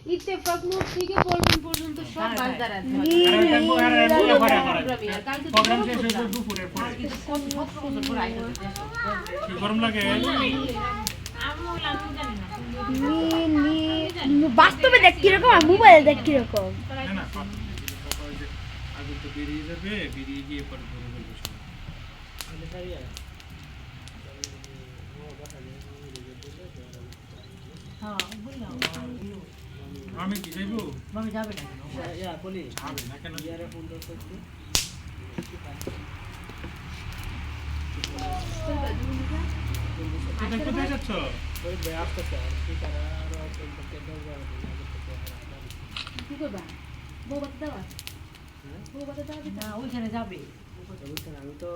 ইত্তেফাক মোড় থেকে পল্টন পর্যন্ত সব বাজার আছে প্রোগ্রাম শেষ হইলো দুপুরে পরে কি গরম লাগে বাস্তবে দেখ কিরকম আর মোবাইলে দেখ কিরকম না না আগে তো বেরিয়ে যাবে বেরিয়ে গিয়ে পরে ঘুরে বলবে আমি কি যাইবো আমি যাবে না যাবে না কেন কোথায় কোথায় যাচ্ছ কি করবা বউ বাচ্চা দাও বউ বাচ্চা দাও না ওইখানে যাবে আমি তো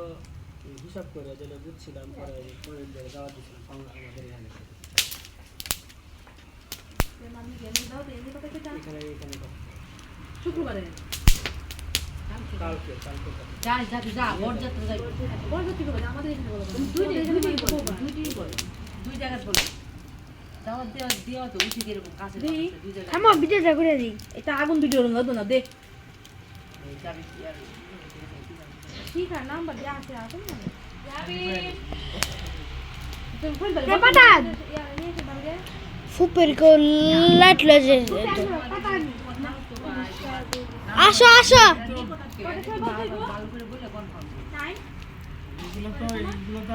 হিসাব করে যেটা বুঝছিলাম পরে যাওয়া দিচ্ছিলাম আমাদের মামি গেলে দাও তো এমনি কথা কি জানো এখানে শুক্রবারে কালকে যাই যাবি যা বরযাত্রা যাই বরযাত্রী করবে আমাদের এখানে বলো দুই জায়গায় বলবো দাওয়াত দেওয়া তো উঠে কিরকম কাছে দিই। দুই জায়গায় থামো ভিডিওটা করে দিই এটা আগুন ভিডিও লাগতো না দে যাবি কি আর ঠিক আছে নাম্বার দেয়া আছে আগুন না যাবি তুমি ফোন এ পাঠান। ফুপের কো লাইট লজে আসো আসো ভালো করে বলে কনফার্ম এগুলো তো আর